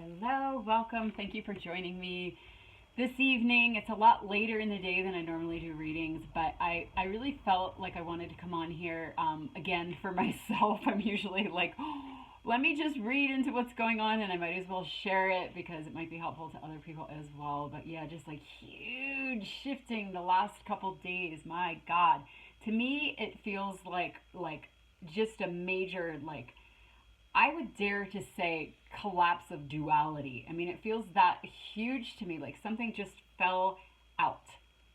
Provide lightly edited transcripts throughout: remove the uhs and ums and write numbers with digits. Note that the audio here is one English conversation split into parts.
Hello, welcome. Thank you for joining me this evening. It's a lot later in the day than I normally do readings, but I really felt like I wanted to come on here again for myself. I'm usually like, oh, let me just read into what's going on, and I might as well share it because it might be helpful to other people as well. But yeah, just like huge shifting the last couple days. My God, to me it feels like just a major like I would dare to say collapse of duality. I mean, it feels that huge to me, like something just fell out.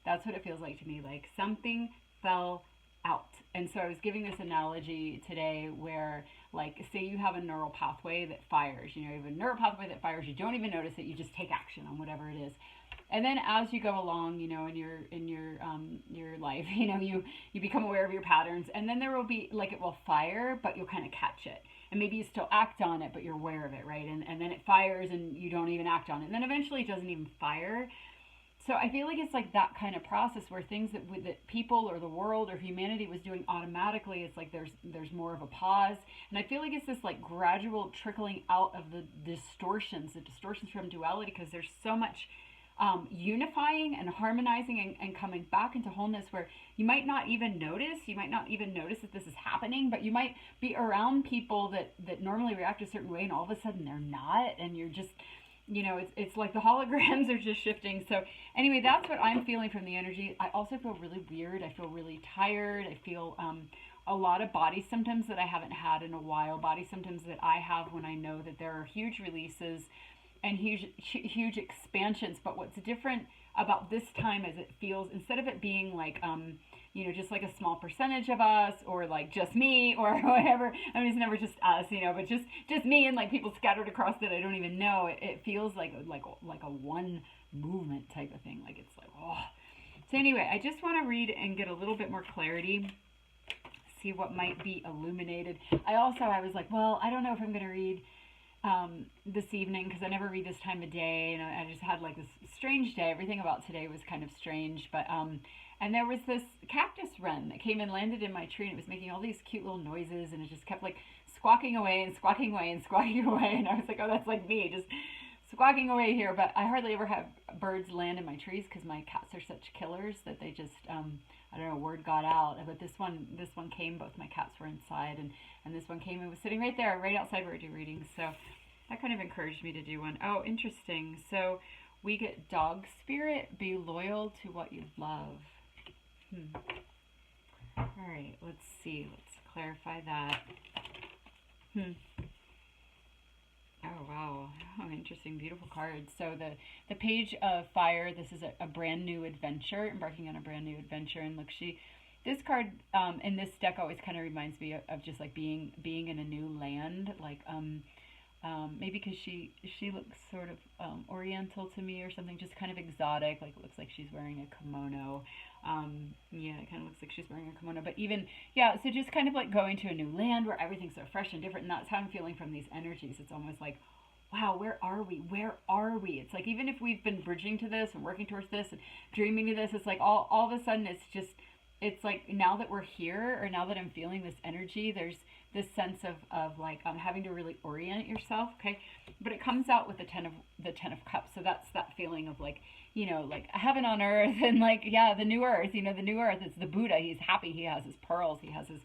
That's what it feels like to me, like something fell out. And so I was giving this analogy today where, like, say you have a neural pathway that fires. You have a neural pathway that fires. You don't even notice it. You just take action on whatever it is. And then as you go along, in your life, you become aware of your patterns, and then there will be like it will fire, but you'll kind of catch it, and maybe you still act on it, but you're aware of it, right? And then it fires, and you don't even act on it, and then eventually it doesn't even fire. So I feel like it's like that kind of process where things that people or the world or humanity was doing automatically, it's like there's more of a pause, and I feel like it's this like gradual trickling out of the distortions from duality, because there's so much unifying and harmonizing and coming back into wholeness where you might not even notice. You might not even notice that this is happening, but you might be around people that normally react a certain way, and all of a sudden they're not, and you're just, it's like the holograms are just shifting. So anyway, that's what I'm feeling from the energy. I also feel really weird. I feel really tired. I feel a lot of body symptoms that I haven't had in a while, body symptoms that I have when I know that there are huge releases and huge expansions. But what's different about this time is it feels, instead of it being like just like a small percentage of us, or like just me, or whatever. I mean, it's never just us, but just me and like people scattered across that I don't even know. It feels like a one movement type of thing. Like it's like, oh. So anyway, I just want to read and get a little bit more clarity, see what might be illuminated. I was like, well, I don't know if I'm going to read this evening, because I never read this time of day, and I just had like this strange day. Everything about today was kind of strange, but and there was this cactus wren that came and landed in my tree, and it was making all these cute little noises, and it just kept like squawking away and squawking away and squawking away, and I was like, oh, that's like me, just squawking away here. But I hardly ever have birds land in my trees because my cats are such killers that they just I don't know, word got out. But this one came. Both my cats were inside, and this one came and was sitting right there, right outside where I do readings. So that kind of encouraged me to do one. Oh, interesting. So we get dog spirit. Be loyal to what you love. All right. Let's see. Let's clarify that. Oh, wow. Oh, interesting. Beautiful card. So the page of fire, this is a brand new adventure, embarking on a brand new adventure. And look, this card in this deck always kind of reminds me of just like being in a new land, like maybe because she looks sort of oriental to me or something, just kind of exotic. Like it looks like she's wearing a kimono. Yeah, it kind of looks like she's wearing a kimono. But even, yeah, so just kind of like going to a new land where everything's so fresh and different. And that's how I'm feeling from these energies. It's almost like, wow, where are we? Where are we? It's like, even if we've been bridging to this and working towards this and dreaming to this, it's like all of a sudden it's like now that we're here, or now that I'm feeling this energy, there's this sense of like having to really orient yourself, okay? But it comes out with the ten of cups. So that's that feeling of like, like heaven on earth, and like, yeah, the new earth, the new earth. It's the Buddha. He's happy. He has his pearls. He has his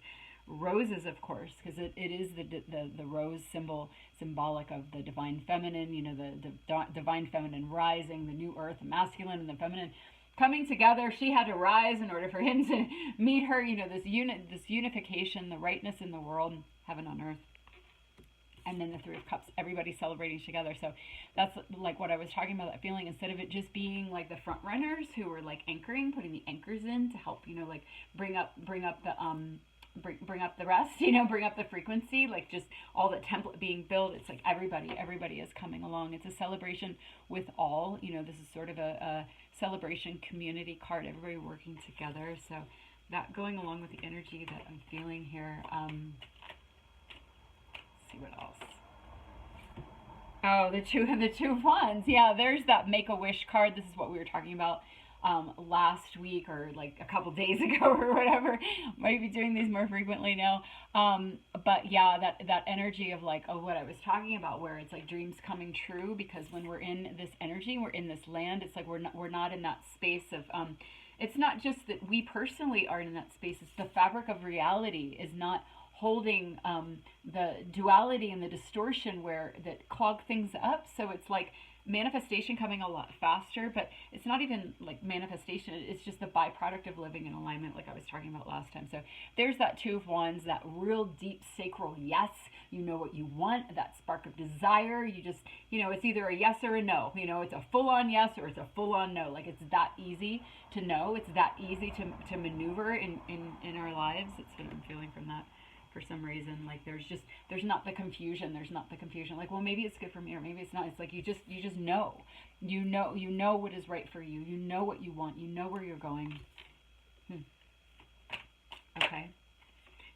roses, of course, because it is the rose symbolic of the divine feminine, the divine feminine rising, the new earth, the masculine and the feminine coming together. She had to rise in order for him to meet her, this unification, the rightness in the world, heaven on earth. And then the Three of Cups, everybody celebrating together. So that's like what I was talking about, that feeling, instead of it just being like the front runners who were like anchoring, putting the anchors in to help, like bring up the rest, bring up the frequency, like just all the template being built. It's like everybody is coming along. It's a celebration with all, this is sort of a celebration community card, everybody working together. So that going along with the energy that I'm feeling here. See what else. Oh, the two of wands. Yeah, there's that Make-A-Wish card. This is what we were talking about last week or like a couple days ago or whatever. Might be doing these more frequently now. But yeah, that energy of like, oh, what I was talking about, where it's like dreams coming true, because when we're in this energy, we're in this land. It's like we're not in that space of it's not just that we personally are in that space. It's the fabric of reality is not holding the duality and the distortion where that clog things up. So it's like manifestation coming a lot faster, but it's not even like manifestation. It's just the byproduct of living in alignment, like I was talking about last time. So there's that Two of Wands, that real deep sacral yes. You know what you want, that spark of desire. You just, it's either a yes or a no. It's a full-on yes or it's a full-on no. Like it's that easy to know. It's that easy to maneuver in our lives. It's what I'm feeling from that. For some reason, like there's not the confusion. Like, well, maybe it's good for me or maybe it's not. It's like you just know. You know what is right for you. You know what you want. You know where you're going. Okay.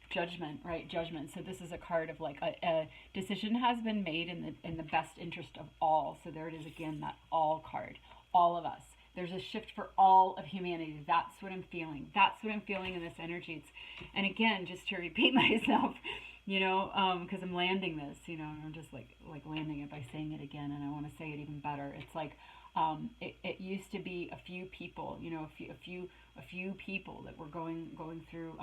Judgment, right? Judgment. So this is a card of like a decision has been made in the best interest of all. So there it is again, that all card. All of us. There's a shift for all of humanity. That's what I'm feeling. That's what I'm feeling in this energy. And again, just to repeat myself, because I'm landing this, I'm just like landing it by saying it again, and I want to say it even better. It's like it used to be a few people, a few people that were going through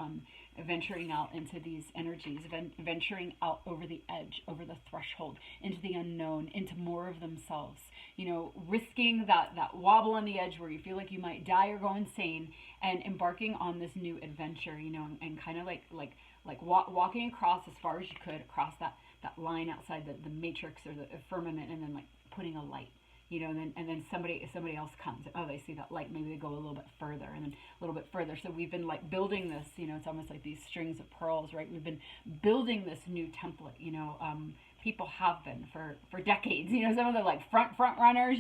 venturing out into these energies, venturing out over the edge, over the threshold, into the unknown, into more of themselves, risking that wobble on the edge where you feel like you might die or go insane, and embarking on this new adventure, and kind of like walking across as far as you could across that line outside the matrix or the firmament, and then like putting a light. And then somebody else comes. Oh, they see that light. Maybe they go a little bit further, and then a little bit further. So we've been like building this. It's almost like these strings of pearls, right? We've been building this new template. People have been for decades. Some of the like front runners.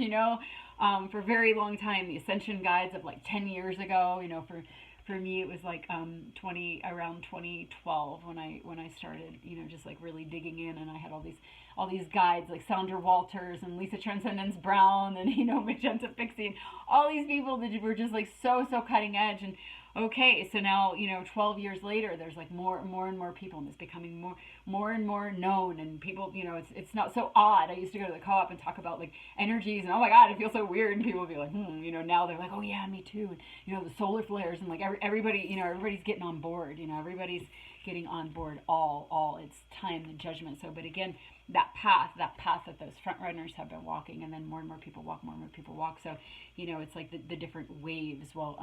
For a very long time. The Ascension Guides of like 10 years ago. For me, it was like around 2012 when I started, just like really digging in, and I had all these guides like Sandra Walters and Lisa Transcendence Brown and Magenta Pixie and all these people that were just like so cutting edge. And okay, so now 12 years later, there's like more and more people, and it's becoming more and more known, and people, it's not so odd. I used to go to the co-op and talk about like energies, and oh my god, it feels so weird, and people would be like, now they're like, oh yeah, me too, and the solar flares, and like everybody, everybody's getting on board, everybody's getting on board. All it's time, the judgment. So, but again, that path that those front runners have been walking, and then more and more people walk. So it's like the different waves. Well,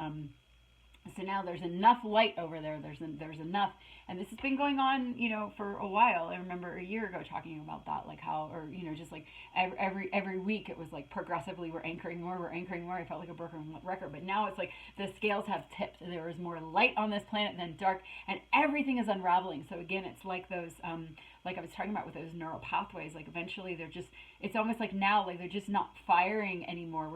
so now there's enough light over there. There's enough, and this has been going on, for a while. I remember a year ago talking about that, like how, or just like every week it was like progressively we're anchoring more. I felt like a broken record, but now it's like the scales have tipped. There is more light on this planet than dark, and everything is unraveling. So again, it's like those, like I was talking about with those neural pathways. Like eventually it's almost like now, like they're just not firing anymore.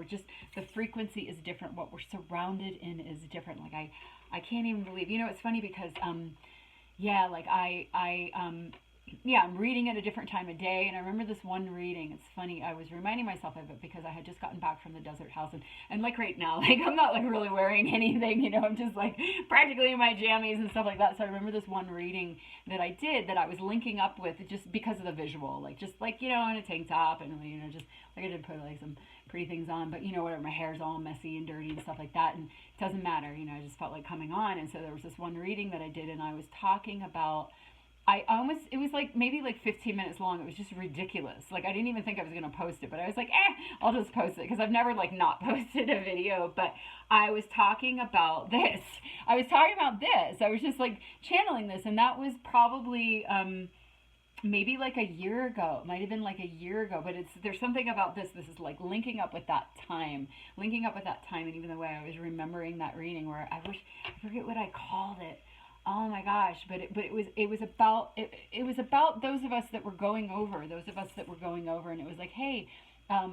The frequency is different. What we're surrounded in is different. Like I can't even believe, it's funny because, I'm reading at a different time of day. And I remember this one reading. It's funny. I was reminding myself of it because I had just gotten back from the desert house, and like right now, like I'm not like really wearing anything, I'm just like practically in my jammies and stuff like that. So I remember this one reading that I did that I was linking up with just because of the visual, like just like, in a tank top, and just like I did put like some pretty things on, but whatever, my hair's all messy and dirty and stuff like that, and it doesn't matter, I just felt like coming on. And so there was this one reading that I did, and I was talking about, it was like maybe like 15 minutes long. It was just ridiculous. Like I didn't even think I was going to post it, but I was like, I'll just post it, because I've never like not posted a video. But I was talking about this. I was just like channeling this, and that was probably maybe like a year ago. It might have been like a year ago, but there's something about this. This is like linking up with that time, and even the way I was remembering that reading, where I forget what I called it. Oh my gosh! But it was about those of us that were going over, and it was like, hey,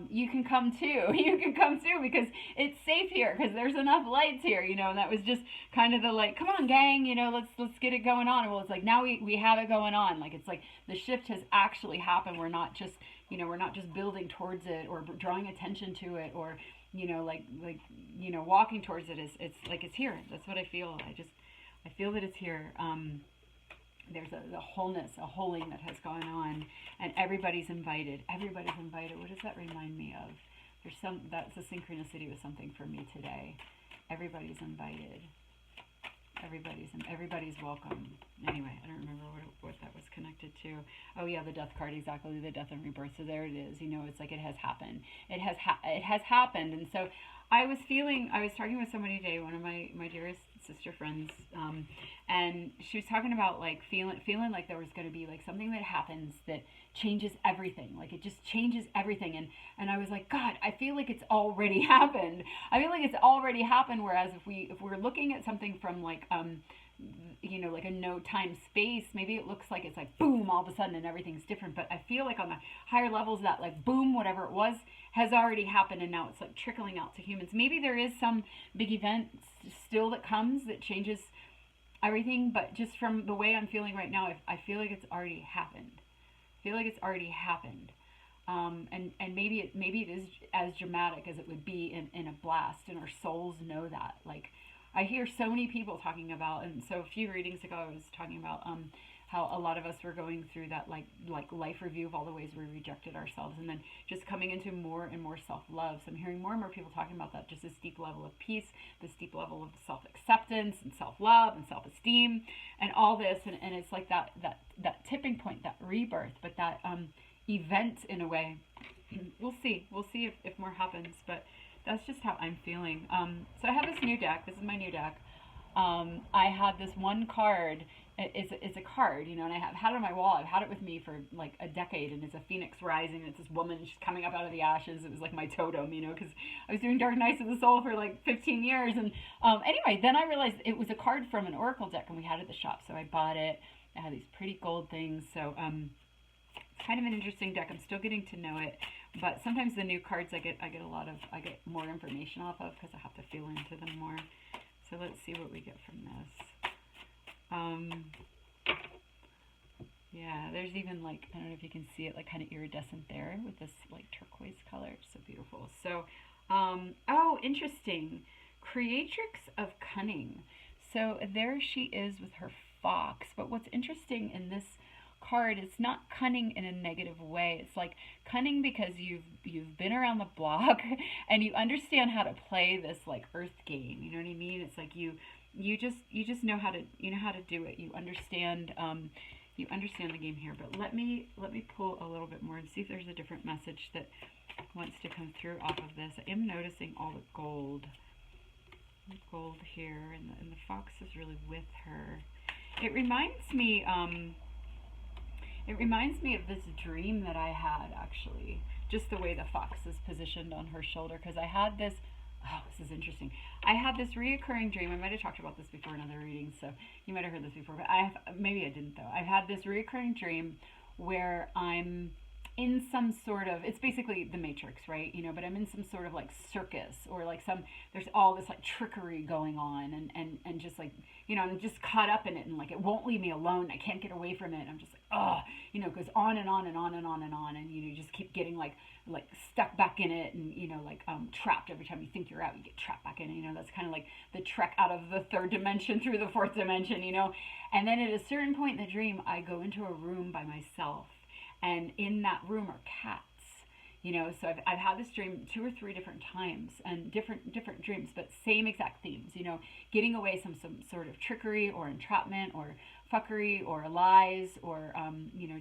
you can come too. You can come too, because it's safe here, because there's enough lights here, and that was just kind of the like, come on gang, let's get it going on. Well, it's like now we have it going on. Like it's like the shift has actually happened. We're not just we're not just building towards it or drawing attention to it, or walking towards it. It's like it's here. That's what I feel. I feel that it's here. There's a wholeness, a holing that has gone on, and everybody's invited. Everybody's invited. What does that remind me of? That's a synchronicity with something for me today. Everybody's invited. Everybody's welcome. Anyway, I don't remember what that was connected to. Oh yeah, the death card, exactly, the death and rebirth. So there it is. It's like it has happened. It has happened. And so I was talking with somebody today, one of my dearest sister friends, and she was talking about like feeling like there was going to be like something that happens that changes everything. Like it just changes everything. And I was like, God, I feel like it's already happened. I feel like it's already happened. Whereas if we're looking at something from like like a no time space, maybe it looks like it's like boom all of a sudden and everything's different. But I feel like on the higher levels, that like boom, whatever it was, has already happened, and now it's like trickling out to humans. Maybe there is some big event still that comes that changes everything, but just from the way I'm feeling right now, I feel like it's already happened. I feel like it's already happened. And maybe it is as dramatic as it would be in a blast, and our souls know that. Like I hear so many people talking about, and so a few readings ago I was talking about how a lot of us were going through that like life review of all the ways we rejected ourselves, and then just coming into more and more self-love. So I'm hearing more and more people talking about that, just this deep level of peace, this deep level of self-acceptance and self-love and self-esteem and all this, and it's like that tipping point, that rebirth, but that event in a way. We'll see if more happens, but that's just how I'm feeling. So I have this new deck. This is my new deck. I had this one card. It's a card, and I've had it on my wall. I've had it with me for like a decade, and it's a phoenix rising. And it's this woman. She's coming up out of the ashes. It was like my totem, because I was doing Dark Nights of the Soul for like 15 years. And anyway, then I realized it was a card from an oracle deck, and we had it at the shop. So I bought it. I had these pretty gold things. So it's kind of an interesting deck. I'm still getting to know it, but sometimes the new cards I get more information off of because I have to feel into them more. So let's see what we get from this. Yeah, there's even like, I don't know if you can see it, like kind of iridescent there with this like turquoise color. It's so beautiful. So, oh, interesting. Creatrix of Cunning. So there she is with her fox. But what's interesting in this card, it's not cunning in a negative way. It's like cunning because you've been around the block and you understand how to play this like earth game. You know what I mean? It's like you just know how to do it. You understand the game here. But let me pull a little bit more and see if there's a different message that wants to come through off of this. I am noticing all the gold here, and the fox is really with her. It reminds me of this dream that I had, actually, just the way the fox is positioned on her shoulder, because I had this, this is interesting. I had this reoccurring dream. I might have talked about this before in other readings, so you might have heard this before, but maybe I didn't though. I've had this reoccurring dream where I'm in some sort of, it's basically the Matrix, right? But I'm in some sort of like circus, or like there's all this like trickery going on, and just like, I'm just caught up in it, and like it won't leave me alone. I can't get away from it. I'm just like, it goes on and on and on and on and on, and you just keep getting like stuck back in it, and trapped. Every time you think you're out, you get trapped back in it. That's kind of like the trek out of the third dimension through the fourth dimension. And then at a certain point in the dream, I go into a room by myself, and in that room are cats. So I've had this dream 2 or 3 different times, and different dreams, but same exact themes. Getting away some sort of trickery or entrapment or fuckery or lies, or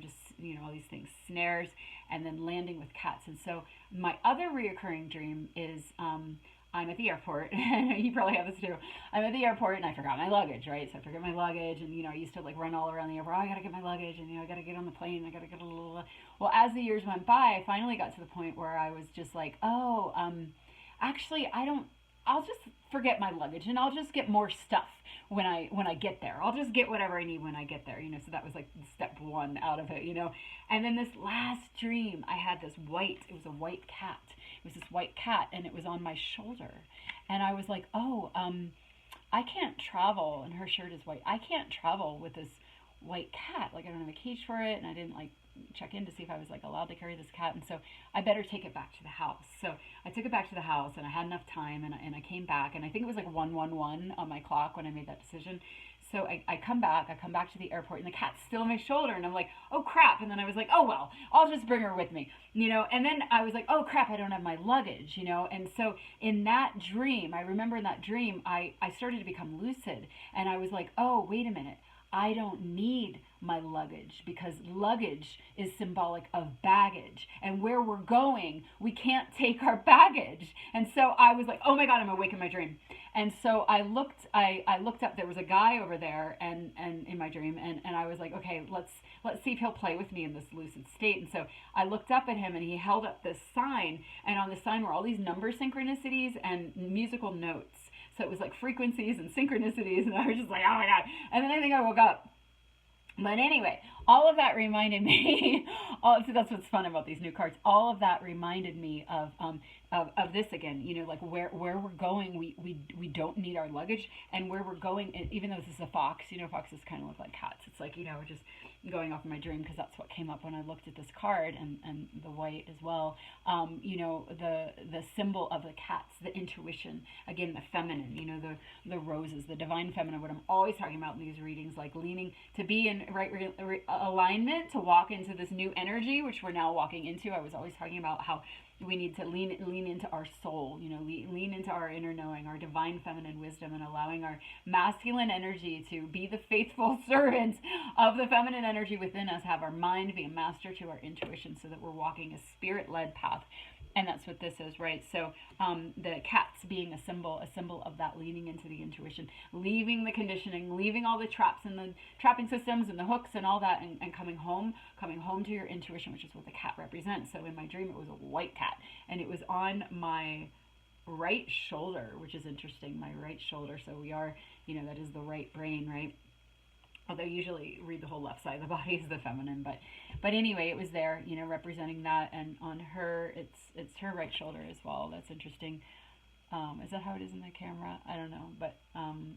just all these things, snares, and then landing with cats. And so my other reoccurring dream is I'm at the airport. You probably have this too. I'm at the airport and I forgot my luggage, right? So I forget my luggage, and I used to like run all around the airport. I gotta get my luggage, and I gotta get on the plane. I gotta get a little. Well, as the years went by, I finally got to the point where I was just like, actually, I'll just forget my luggage, and I'll just get more stuff when I get there. I'll just get whatever I need when I get there. So that was like step 1 out of it. And then this last dream, I had this it was a white cat. It was this white cat, and it was on my shoulder, and I was like, I can't travel, and her shirt is white. I can't travel with this white cat. Like, I don't have a cage for it, and I didn't like check in to see if I was like allowed to carry this cat, and so I better take it back to the house. So I took it back to the house, and I had enough time, and I came back, and I think it was like 1:11 on my clock when I made that decision. So I come back to the airport, and the cat's still on my shoulder, and I'm like, oh crap. And then I was like, oh well, I'll just bring her with me, you know. And then I was like, oh crap, I don't have my luggage, you know. And so in that dream, I remember in that dream, I started to become lucid, and I was like, oh, wait a minute. I don't need my luggage, because luggage is symbolic of baggage, and where we're going, we can't take our baggage. And so I was like, oh my God, I'm awake in my dream. And so I looked up, there was a guy over there, and in my dream, and I was like, okay, let's see if he'll play with me in this lucid state. And so I looked up at him, and he held up this sign, and on the sign were all these number synchronicities and musical notes. So it was like frequencies and synchronicities, and I was just like, oh my God. And then I think I woke up. But anyway, all of that reminded me, so that's what's fun about these new cards. All of that reminded me of this again, you know, like where we're going, we don't need our luggage, and where we're going, even though this is a fox, you know, foxes kind of look like cats. It's like, you know, just going off in my dream, because that's what came up when I looked at this card, and the white as well. You know, the symbol of the cats, the intuition, again, the feminine, you know, the roses, the divine feminine, what I'm always talking about in these readings, like leaning to be in right alignment, to walk into this new energy, which we're now walking into. I was always talking about how we need to lean into our soul, you know, lean into our inner knowing, our divine feminine wisdom, and allowing our masculine energy to be the faithful servant of the feminine energy within us, have our mind be a master to our intuition, so that we're walking a spirit-led path. And that's what this is, right? So the cats being a symbol of that leaning into the intuition, leaving the conditioning, leaving all the traps and the trapping systems and the hooks and all that, and coming home to your intuition, which is what the cat represents. So in my dream, it was a white cat, and it was on my right shoulder, which is interesting, my right shoulder. So we are, you know, that is the right brain, right? Although usually read the whole left side of the body is the feminine, but anyway, it was there, you know, representing that. And on her, it's her right shoulder as well. That's interesting. Is that how it is in the camera? I don't know, but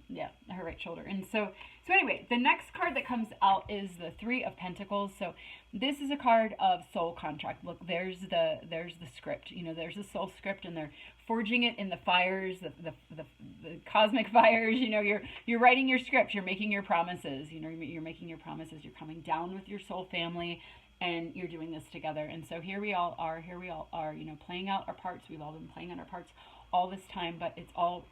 yeah, her right shoulder. And so anyway, the next card that comes out is the Three of Pentacles. So this is a card of soul contract. Look, there's the script. You know, there's the soul script, and they're forging it in the fires, the cosmic fires. You know, you're writing your script. You're making your promises. You know, you're making your promises. You're coming down with your soul family, and you're doing this together. And so here we all are, you know, playing out our parts. We've all been playing out our parts all this time, but it's all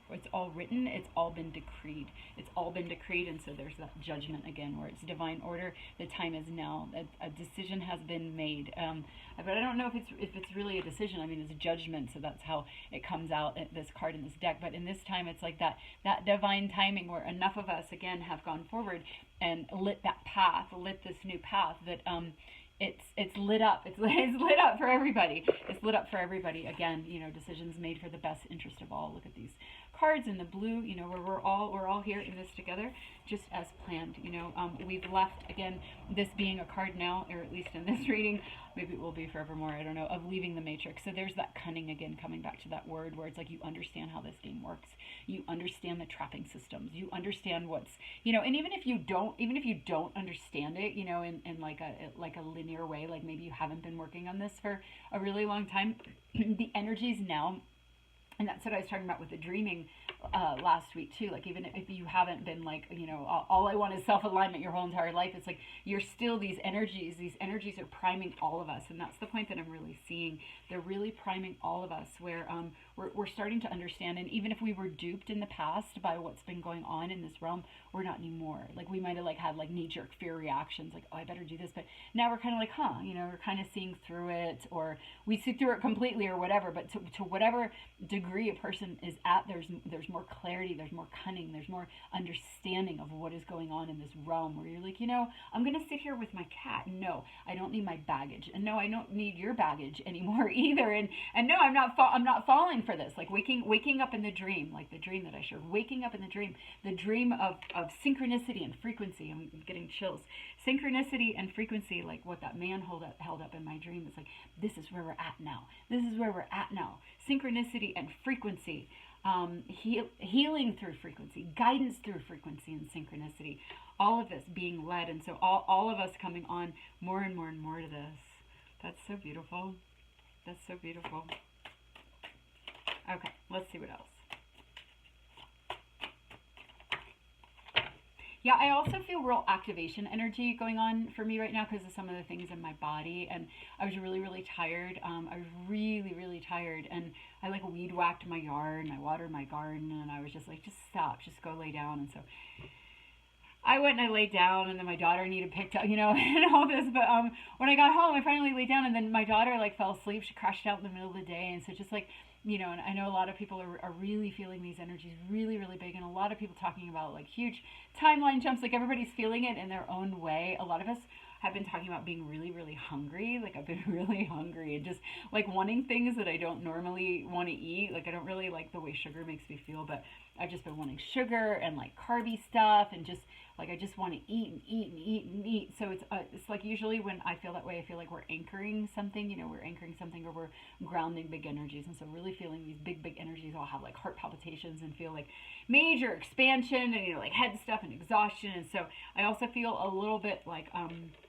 written, it's all been decreed. And so there's that judgment again, where it's divine order. The time is now. A decision has been made. But I don't know if it's really a decision. I mean, it's a judgment, so that's how it comes out at this card in this deck. But in this time, it's like that divine timing, where enough of us again have gone forward and lit this new path that it's lit up. It's lit up for everybody. It's lit up for everybody. Again, you know, decisions made for the best interest of all. Look at these cards in the blue, you know, where we're all here in this together, just as planned. You know, we've left, again, this being a card now, or at least in this reading, maybe it will be forevermore, I don't know, of leaving the matrix. So there's that cunning again, coming back to that word, where it's like you understand how this game works. You understand the trapping systems. You understand what's, you know, and even if you don't understand it, you know, in like a linear way, like maybe you haven't been working on this for a really long time, the energies now. And that's what I was talking about with the dreaming last week too. Like, even if you haven't been like, you know, all I want is self-alignment your whole entire life, it's like you're still, these energies are priming all of us. And that's the point that I'm really seeing. They're really priming all of us, where we're starting to understand. And even if we were duped in the past by what's been going on in this realm, we're not anymore. Like, we might have like had like knee-jerk fear reactions, like, oh, I better do this. But now we're kind of like, huh, you know, we're kind of seeing through it, or we see through it completely or whatever. But to whatever degree a person is at, there's more clarity, there's more cunning, there's more understanding of what is going on in this realm, where you're like, you know, I'm going to sit here with my cat. No, I don't need my baggage. And no, I don't need your baggage anymore either. And no, I'm not falling for this. Like waking up in the dream, like the dream that I shared, waking up in the dream of synchronicity and frequency. I'm getting chills. Synchronicity and frequency, like what that man held up in my dream. It's like, this is where we're at now. This is where we're at now. Synchronicity and frequency. healing through frequency, guidance through frequency and synchronicity, all of this being led. And so all of us coming on more and more and more to this. That's so beautiful. That's so beautiful. Okay, let's see what else. Yeah, I also feel real activation energy going on for me right now because of some of the things in my body. And I was really, really tired. I was really, really tired. And I like weed whacked my yard and I watered my garden. And I was just like, just stop, just go lay down. And so I went and I laid down, and then my daughter needed picked up, and all this. But when I got home, I finally laid down, and then my daughter like fell asleep. She crashed out in the middle of the day, and so just like, and I know a lot of people are really feeling these energies really, really big, and a lot of people talking about like huge timeline jumps. Like everybody's feeling it in their own way. A lot of us have been talking about being really, really hungry. Like I've been really hungry and just like wanting things that I don't normally want to eat. Like I don't really like the way sugar makes me feel, but I've just been wanting sugar and like carby stuff and just like I just want to eat and eat and eat and eat. So it's like usually when I feel that way, I feel like we're anchoring something, we're anchoring something or we're grounding big energies. And so really feeling these big energies, I'll have like heart palpitations and feel like major expansion and like head stuff and exhaustion. And so I also feel a little bit like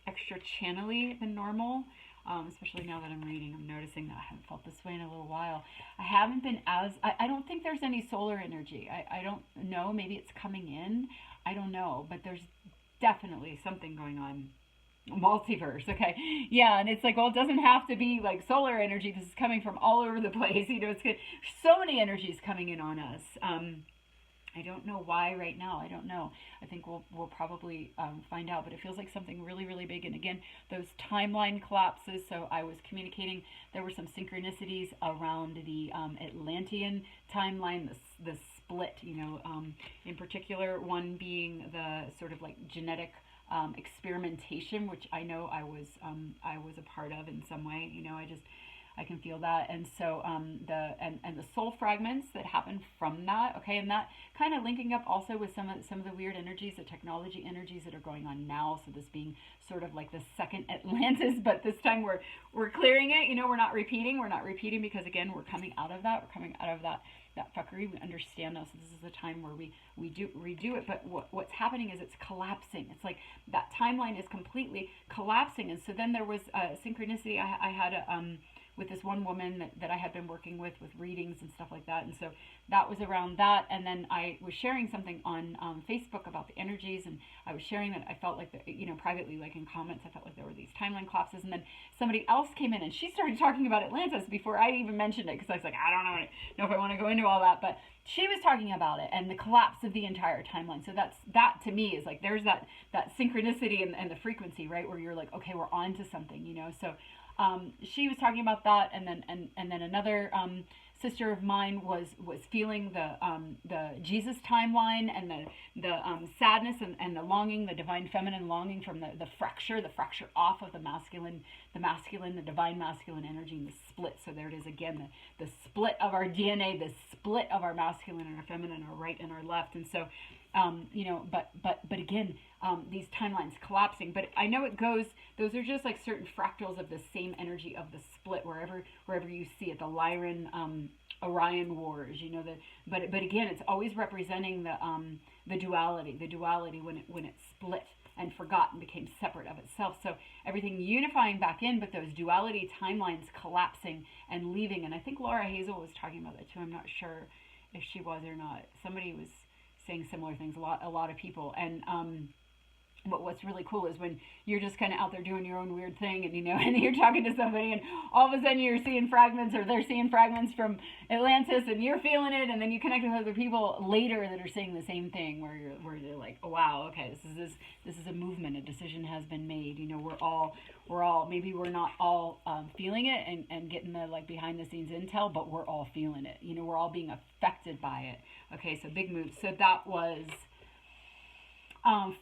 extra channely than normal. Especially now that I'm reading, I'm noticing that I haven't felt this way in a little while. I haven't been I don't think there's any solar energy. I don't know. Maybe it's coming in. I don't know. But there's definitely something going on. Multiverse. Okay. Yeah. And it's like, well, it doesn't have to be like solar energy. This is coming from all over the place. It's good. So many energies coming in on us. I don't know why right now. I don't know. I think we'll probably find out, but it feels like something really, really big. And again, those timeline collapses. So I was communicating, there were some synchronicities around the Atlantean timeline, the split, in particular, one being the sort of like genetic experimentation, which I know I was a part of in some way. I can feel that. And so the soul fragments that happen from that, okay, and that kind of linking up also with some of the weird energies, the technology energies that are going on now. So this being sort of like the second Atlantis, but this time we're clearing it. We're not repeating because again, we're coming out of that. We're coming out of that fuckery. We understand now. So this is a time where we redo it. But what's happening is it's collapsing. It's like that timeline is completely collapsing. And so then there was a synchronicity. I had with this one woman that I had been working with readings and stuff like that. And so that was around that. And then I was sharing something on Facebook about the energies. And I was sharing that I felt like, privately, like in comments, I felt like there were these timeline collapses. And then somebody else came in and she started talking about Atlantis before I even mentioned it. Because I was like, I don't know if I want to go into all that. But she was talking about it and the collapse of the entire timeline. So that to me is like, there's that synchronicity and the frequency, right? Where you're like, okay, we're on to something, So she was talking about that, and then another sister of mine was feeling the Jesus timeline and the sadness and the longing, the divine feminine longing from the fracture off of the masculine, the divine masculine energy, and the split. So there it is again, the split of our DNA, the split of our masculine and our feminine, our right and our left, and so. But again, these timelines collapsing. But I know it goes. Those are just like certain fractals of the same energy of the split wherever you see it. The Lyran, Orion wars. But again, it's always representing the duality. The duality when it split and forgot and became separate of itself. So everything unifying back in, but those duality timelines collapsing and leaving. And I think Laura Hazel was talking about that too. I'm not sure if she was or not. Somebody was saying similar things, a lot of people. And but what's really cool is when you're just kind of out there doing your own weird thing and and you're talking to somebody and all of a sudden you're seeing fragments or they're seeing fragments from Atlantis and you're feeling it, and then you connect with other people later that are saying the same thing where you're like, oh wow, okay, this is a movement, a decision has been made. We're all maybe we're not all feeling it and getting the like behind the scenes intel, but we're all feeling it. We're all being affected by it. Okay, so big move. So that was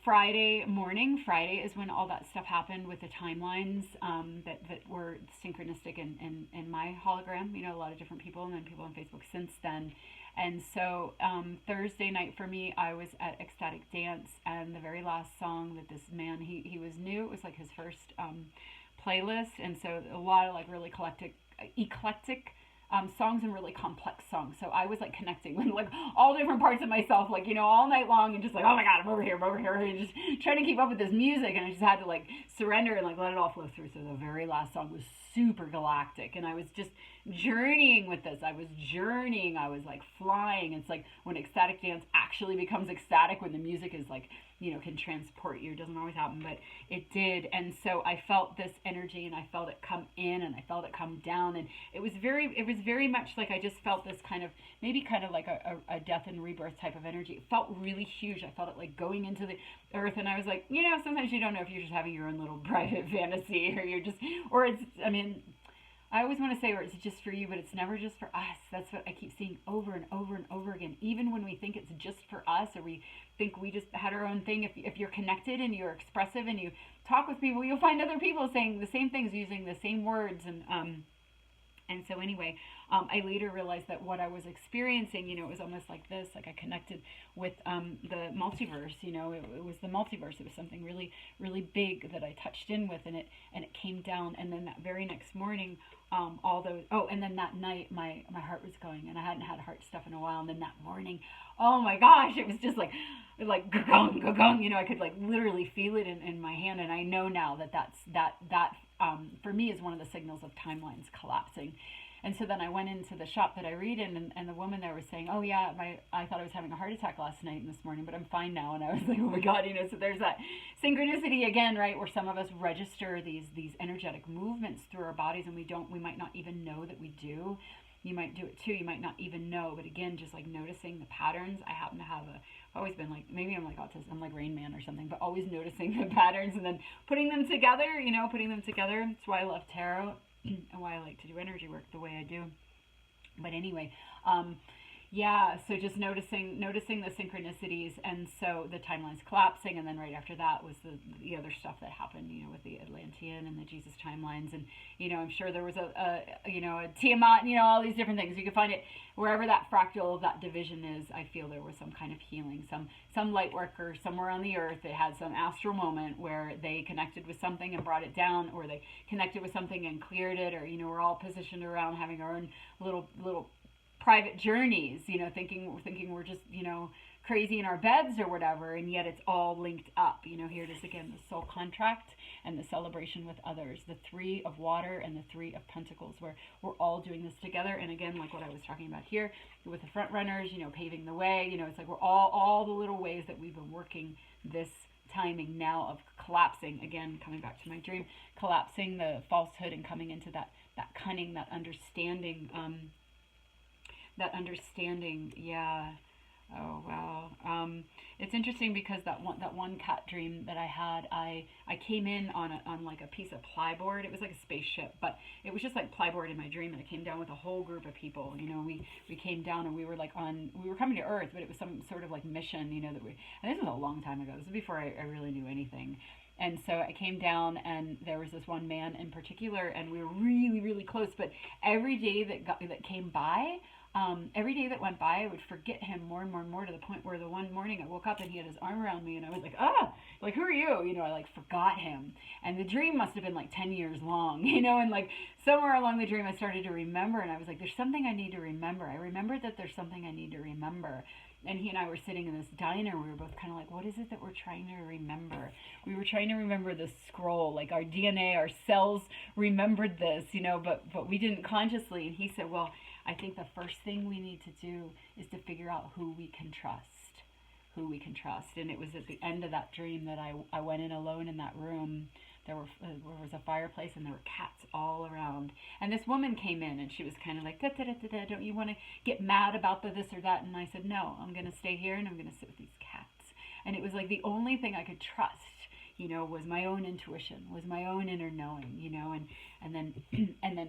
Friday morning. Friday is when all that stuff happened with the timelines that were synchronistic in my hologram. A lot of different people, and then people on Facebook since then. And so Thursday night for me, I was at Ecstatic Dance, and the very last song that this man, he was new. It was like his first playlist, and so a lot of like really eclectic songs and really complex songs. So I was like connecting with like all different parts of myself, like, you know, all night long, and just like, oh my God, I'm over here, and just trying to keep up with this music. And I just had to like surrender and like let it all flow through. So the very last song was super galactic, and I was just journeying with this. I was journeying. I was like flying. It's like when ecstatic dance actually becomes ecstatic, when the music is like, you know, can transport you. It doesn't always happen, but it did. And so I felt this energy, and I felt it come in, and I felt it come down, and it was very much like I just felt this kind of, maybe kind of like a death and rebirth type of energy. It felt really huge. I felt it like going into the earth, and I was like, you know, sometimes you don't know if you're just having your own little private fantasy, or you're just, or it's, I mean, I always want to say, or it's just for you, but it's never just for us. That's what I keep seeing over and over and over again. Even when we think it's just for us, or we think we just had our own thing, if you're connected and you're expressive and you talk with people, you'll find other people saying the same things, using the same words. And so anyway, I later realized that what I was experiencing, you know, it was almost like this, like I connected with the multiverse, you know, it was the multiverse. It was something really, really big that I touched in with, and it came down. And then that very next morning, all those, oh, and then that night, my heart was going, and I hadn't had heart stuff in a while. And then that morning, oh my gosh, it was just like gong, gong, you know, I could like literally feel it in my hand. And I know now that that for me is one of the signals of timelines collapsing. And so then I went into the shop that I read in, and the woman there was saying, oh yeah, I thought I was having a heart attack last night and this morning, but I'm fine now. And I was like, oh my God, you know, so there's that synchronicity again, right? Where some of us register these energetic movements through our bodies, and we might not even know that we do. You might do it too. You might not even know. But again, just like noticing the patterns. I happen to have I've always been like, maybe I'm like autism, I'm like Rain Man or something, but always noticing the patterns and then putting them together, you know, putting them together. That's why I love tarot and why I like to do energy work the way I do. But anyway, yeah, so just noticing the synchronicities, and so the timeline's collapsing, and then right after that was the other stuff that happened, you know, with the Atlantean and the Jesus timelines, and you know, I'm sure there was a you know, a Tiamat, you know, all these different things. You can find it wherever that fractal of that division is. I feel there was some kind of healing, some light worker somewhere on the earth that had some astral moment where they connected with something and brought it down, or they connected with something and cleared it, or you know, we're all positioned around having our own little private journeys, you know, thinking we're just, you know, crazy in our beds or whatever, and yet it's all linked up. You know, here it is again, the soul contract and the celebration with others, the 3 of water and the 3 of pentacles, where we're all doing this together. And again, like what I was talking about here with the front runners, you know, paving the way, you know, it's like we're all the little ways that we've been working this timing now of collapsing, again, coming back to my dream, collapsing the falsehood and coming into that cunning, that understanding, yeah. Oh wow. It's interesting because that one cat dream that I had, I came in on like a piece of plyboard. It was like a spaceship, but it was just like plyboard in my dream, and I came down with a whole group of people. You know, we came down, and we were coming to Earth, but it was some sort of like mission, you know, and this was a long time ago. This was before I really knew anything. And so I came down, and there was this one man in particular, and we were really, really close. But every day that came by, every day that went by, I would forget him more and more and more, to the point where the one morning I woke up and he had his arm around me, and I was like, like, who are you? You know, I like forgot him. And the dream must have been like 10 years long, you know, and like somewhere along the dream I started to remember, and I was like, there's something I need to remember. I remembered that there's something I need to remember. And he and I were sitting in this diner. We were both kind of like, what is it that we're trying to remember? We were trying to remember the scroll, like our DNA, our cells remembered this, you know, but we didn't consciously. And he said, well, I think the first thing we need to do is to figure out who we can trust. And it was at the end of that dream that I went in alone in that room. There was a fireplace, and there were cats all around. And this woman came in, and she was kind of like, da, da, da, da, da, don't you want to get mad about the this or that? And I said, no, I'm going to stay here, and I'm going to sit with these cats. And it was like the only thing I could trust, you know, was my own intuition, was my own inner knowing, you know, and then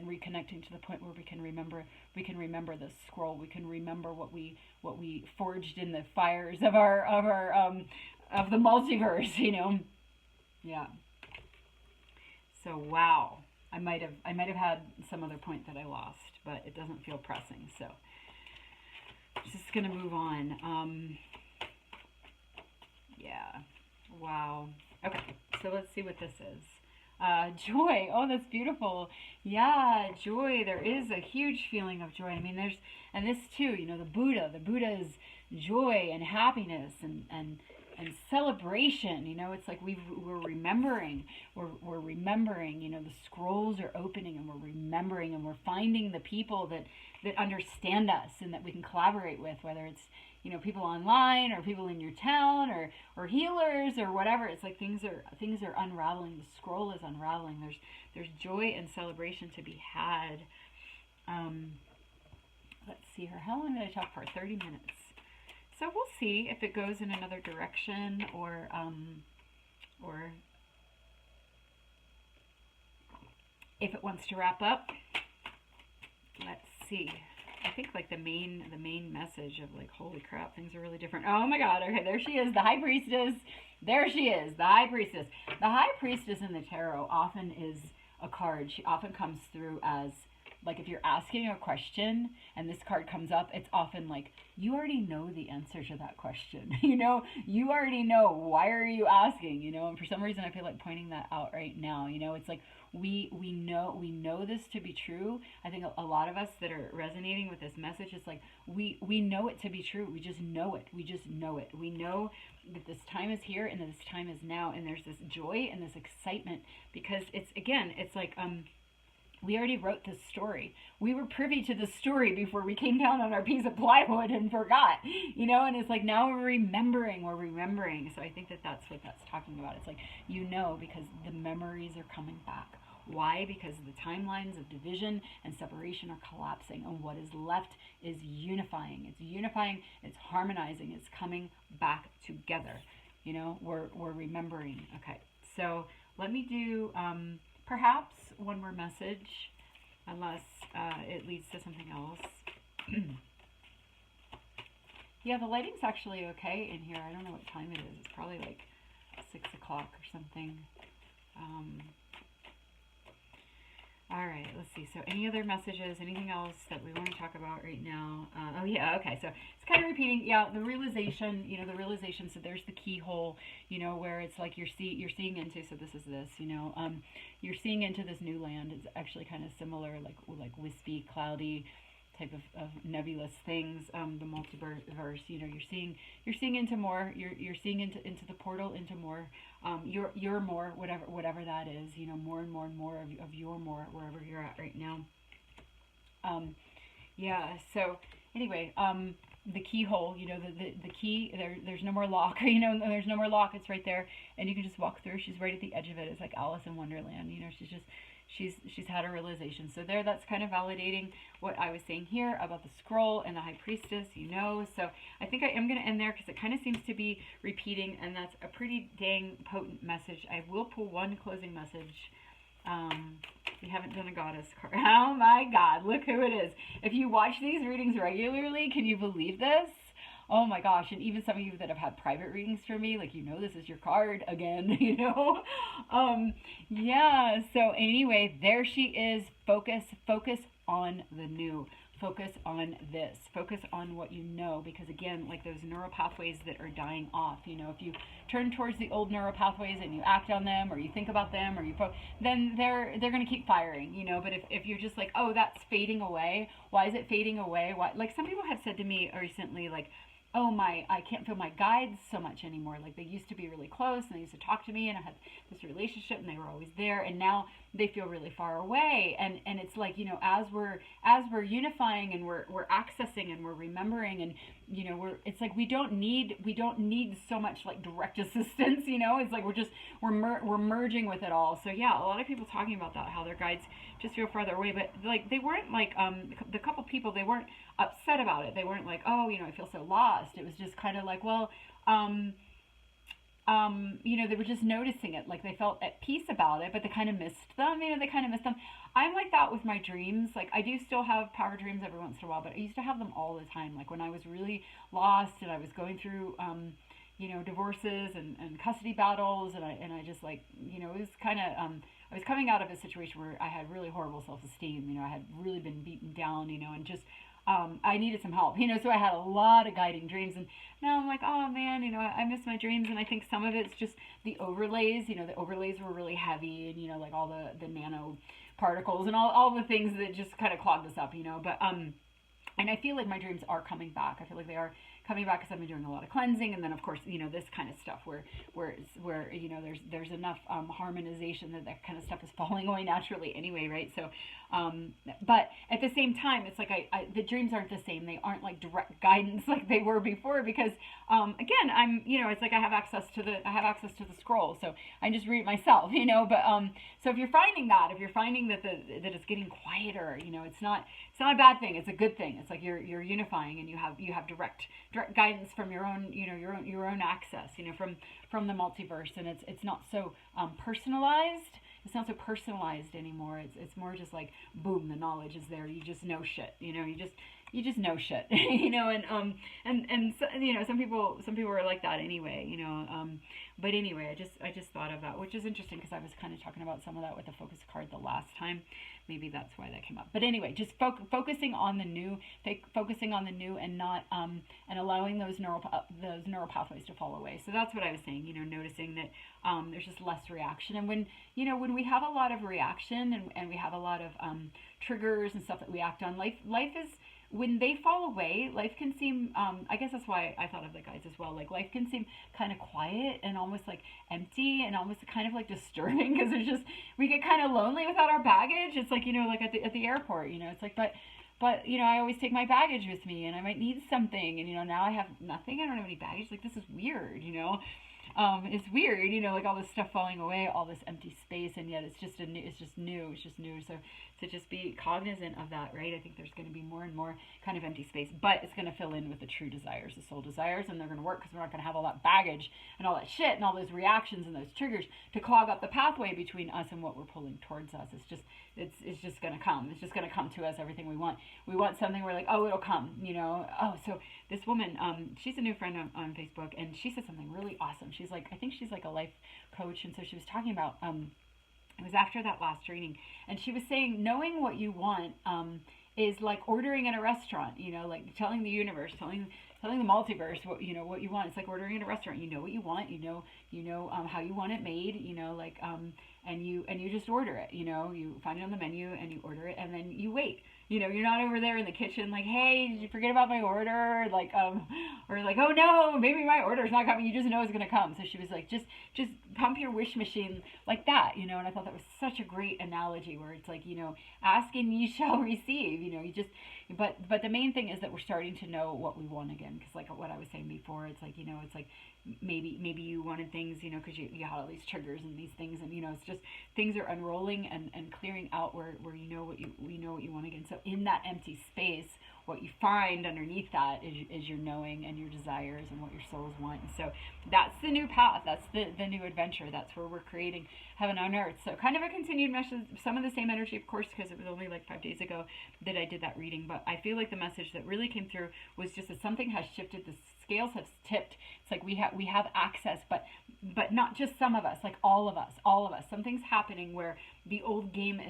reconnecting to the point where we can remember the scroll. We can remember what we forged in the fires of of the multiverse, you know. Yeah. So wow, I might have had some other point that I lost, but it doesn't feel pressing. So just gonna move on. Yeah. Wow. Okay, so let's see what this is. Joy. Oh, that's beautiful. Yeah, joy. There is a huge feeling of joy. I mean, and this too, the Buddha is joy and happiness and celebration. It's like we're remembering, we're remembering, the scrolls are opening and we're remembering and we're finding the people that understand us and that we can collaborate with, whether it's, people online or people in your town or healers or whatever. It's like things are unraveling. The scroll is unraveling. There's joy and celebration to be had. Let's see here. How long did I talk for? 30 minutes. So we'll see if it goes in another direction or if it wants to wrap up. Let's see. I think like the main message of like, holy crap, things are really different. Oh my God. Okay, there she is, the High Priestess. There she is, the High Priestess. The High Priestess in the tarot often is a card. She often comes through as like, if you're asking a question and this card comes up, it's often like, you already know the answer to that question. You already know, why are you asking, and for some reason I feel like pointing that out right now. It's like we know this to be true. I think a lot of us that are resonating with this message, it's like we know it to be true. We just know it. We know that this time is here and that this time is now, and there's this joy and this excitement because it's like we already wrote this story. We were privy to the story before we came down on our piece of plywood and forgot, and it's like now we're remembering. So I think that that's what that's talking about. It's like, because the memories are coming back. Why? Because the timelines of division and separation are collapsing, and what is left is unifying. It's unifying, it's harmonizing, it's coming back together. We're remembering. Okay, so let me do perhaps one more message, unless it leads to something else. Yeah, the lighting's actually okay in here. I don't know what time it is. It's probably like 6 o'clock or something. All right, let's see. So any other messages, anything else that we want to talk about right now? Okay. So it's kind of repeating. Yeah, the realization, so there's the keyhole, where it's like you're seeing into, so this is this, you're seeing into this new land. It's actually kind of similar, like wispy, cloudy type of nebulous things, the multiverse, you're seeing into more, you're seeing into the portal, into more, your more, whatever that is, more and more and more of your more, wherever you're at right now. So anyway, the keyhole, the key, there's no more lock, there's no more lock, it's right there, and you can just walk through. She's right at the edge of it. It's like Alice in Wonderland, she's had a realization. So that's kind of validating what I was saying here about the scroll and the High Priestess, So I think I am going to end there because it kind of seems to be repeating, and that's a pretty dang potent message. I will pull one closing message. We haven't done a goddess card. Oh my God, look who it is. If you watch these readings regularly, can you believe this? Oh my gosh, and even some of you that have had private readings for me, like, this is your card again, so anyway, there she is. Focus on the new. Focus on this. Focus on what you know, because again, like those neural pathways that are dying off, if you turn towards the old neural pathways and you act on them, or you think about them, or then they're going to keep firing, but if you're just like, oh, that's fading away. Why is it fading away? Why? Like some people have said to me recently, like, oh, I can't feel my guides so much anymore. Like they used to be really close and they used to talk to me and I had this relationship and they were always there, and now they feel really far away. And it's like, as we're unifying and we're accessing and we're remembering, and it's like we don't need so much like direct assistance, it's like we're merging with it all. So yeah, a lot of people talking about that, how their guides just feel farther away, but like they weren't like the couple people, they weren't upset about it. They weren't like, oh, I feel so lost. It was just kind of like, well, they were just noticing it. Like they felt at peace about it, but they kind of missed them. I'm like that with my dreams. Like I do still have power dreams every once in a while, but I used to have them all the time. Like when I was really lost and I was going through, divorces and custody battles, and I just like, it was kind of, I was coming out of a situation where I had really horrible self-esteem. I had really been beaten down, and just, I needed some help, so I had a lot of guiding dreams, and now I'm like, oh man, I miss my dreams. And I think some of it's just the overlays. The overlays were really heavy, and like all the nano particles and all the things that just kind of clogged us up, but and I feel like my dreams are coming back. I feel like they are coming back because I've been doing a lot of cleansing, and then of course, this kind of stuff where there's enough harmonization that kind of stuff is falling away naturally anyway, right? So, but at the same time, it's like the dreams aren't the same. They aren't like direct guidance like they were before because again, I'm it's like I have access to the scroll, so I just read it myself, But so if you're finding that that it's getting quieter, it's not a bad thing. It's a good thing. It's like you're unifying, and you have direct guidance from your own your own access, from the multiverse, and it's not so personalized. It's not so personalized anymore. It's more just like boom, the knowledge is there. You just know shit. You just know shit. And so, some people are like that anyway. But anyway, I just thought of that, which is interesting because I was kind of talking about some of that with the focus card the last time. Maybe that's why that came up. But anyway, just focusing on the new, and not and allowing those neural pathways to fall away. So that's what I was saying. Noticing that there's just less reaction, and when we have a lot of reaction and we have a lot of triggers and stuff that we act on, life is. When they fall away, life can seem, I guess that's why I thought of the guides as well. Like life can seem kind of quiet and almost like empty and almost kind of like disturbing because we get kind of lonely without our baggage. It's like, like at the airport, it's like, but I always take my baggage with me and I might need something. And, now I have nothing. I don't have any baggage. Like, this is weird, it's weird, like all this stuff falling away, all this empty space, and yet it's just new. So to just be cognizant of that, right? I think there's going to be more and more kind of empty space, but it's going to fill in with the true desires, the soul desires, and they're going to work because we're not going to have all that baggage and all that shit and all those reactions and those triggers to clog up the pathway between us and what we're pulling towards us. It's just going to come. It's just going to come to us, everything we want. We want something, we're like, oh, it'll come, Oh, so this woman, she's a new friend on Facebook, and she said something really awesome. I think she's like a life coach, and so she was talking about, it was after that last reading, and she was saying knowing what you want is like ordering in a restaurant, like telling the universe, telling the multiverse what what you want. It's like ordering in a restaurant. You know what you want, how you want it made, and you just order it, you find it on the menu and you order it, and then you wait. You're not over there in the kitchen like, hey, did you forget about my order? Like, or like, oh no, maybe my order's not coming. You just know it's gonna come. So she was like, just pump your wish machine like that, and I thought that was such a great analogy where it's like, ask and ye shall receive. But the main thing is that we're starting to know what we want again, because like what I was saying before, it's like, it's like maybe you wanted things, because you had all these triggers and these things, and it's just things are unrolling and clearing out where what you want again. So in that empty space, what you find underneath that is your knowing and your desires and what your souls want. And so that's the new path. That's the new adventure. That's where we're creating heaven on earth. So kind of a continued message, some of the same energy, of course, because it was only like 5 days ago that I did that reading. But I feel like the message that really came through was just that something has shifted. The scales have tipped. It's like we have access, but not just some of us, like all of us. Something's happening where the old game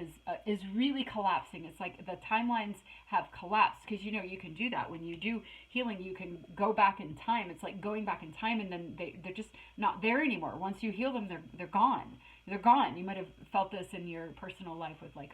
is really collapsing. It's like the timelines have collapsed, because you can do that when you do healing. You can go back in time. It's like going back in time, and then they're just not there anymore. Once you heal them, they're gone. They're gone. You might have felt this in your personal life with like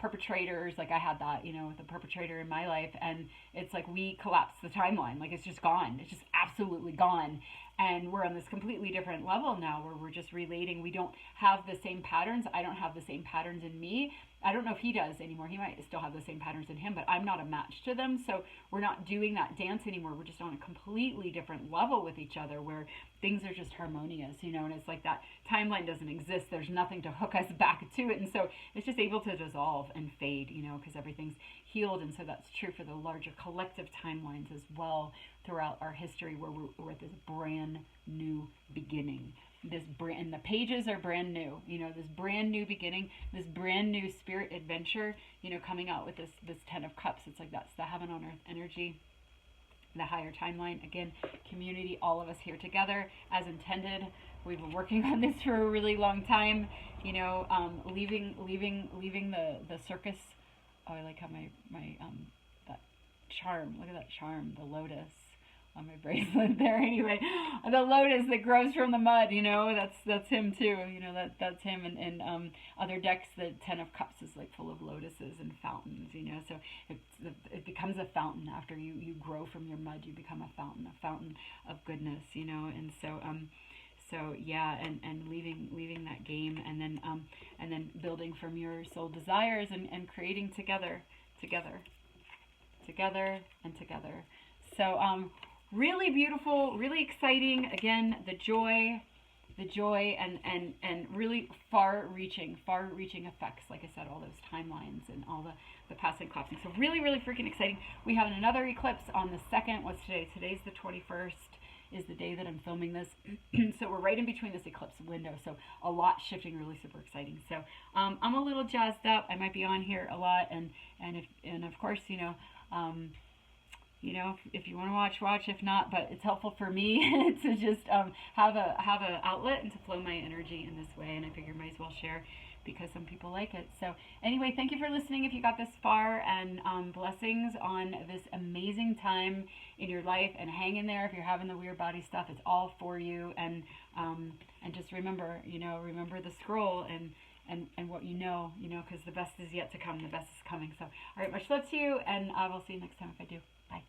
perpetrators. Like I had that, with a perpetrator in my life, and it's like we collapsed the timeline. Like it's just gone. It's just absolutely gone. And we're on this completely different level now where we're just relating. We don't have the same patterns. I don't have the same patterns in me. I don't know if he does anymore. He might still have the same patterns in him, but I'm not a match to them. So we're not doing that dance anymore. We're just on a completely different level with each other where things are just harmonious, and it's like that timeline doesn't exist. There's nothing to hook us back to it. And so it's just able to dissolve and fade, because everything's healed. And so that's true for the larger collective timelines as well throughout our history, where we're at this brand new beginning. And the pages are brand new, this brand new beginning, this brand new spirit adventure, coming out with this 10 of Cups. It's like that's the heaven on earth energy, the higher timeline. Again, community, all of us here together as intended. We've been working on this for a really long time, leaving the circus. Oh, I like how my that charm. Look at that charm, the lotus on my bracelet there. Anyway, the lotus that grows from the mud, that's him too. That's him. And other decks, the Ten of Cups is like full of lotuses and fountains. So it becomes a fountain after you grow from your mud. You become a fountain of goodness. And so yeah, and leaving that game, and then building from your soul desires, and creating together and together. So really beautiful, really exciting. Again, the joy, and really far-reaching effects. Like I said, all those timelines and all the passing, collapsing. So really, really freaking exciting. We have another eclipse on the 2nd. What's today? Today's the 21st. Is the day that I'm filming this. So we're right in between this eclipse window. So a lot shifting, really super exciting. So I'm a little jazzed up. I might be on here a lot, and of course, if you want to watch. If not, but it's helpful for me to just have a outlet and to flow my energy in this way. And I figure might as well share, because some people like it. So anyway, thank you for listening if you got this far, and blessings on this amazing time in your life, and hang in there if you're having the weird body stuff. It's all for you, and just remember the scroll, and what because the best is yet to come. The best is coming. So all right, much love to you, and I will see you next time if I do. Bye.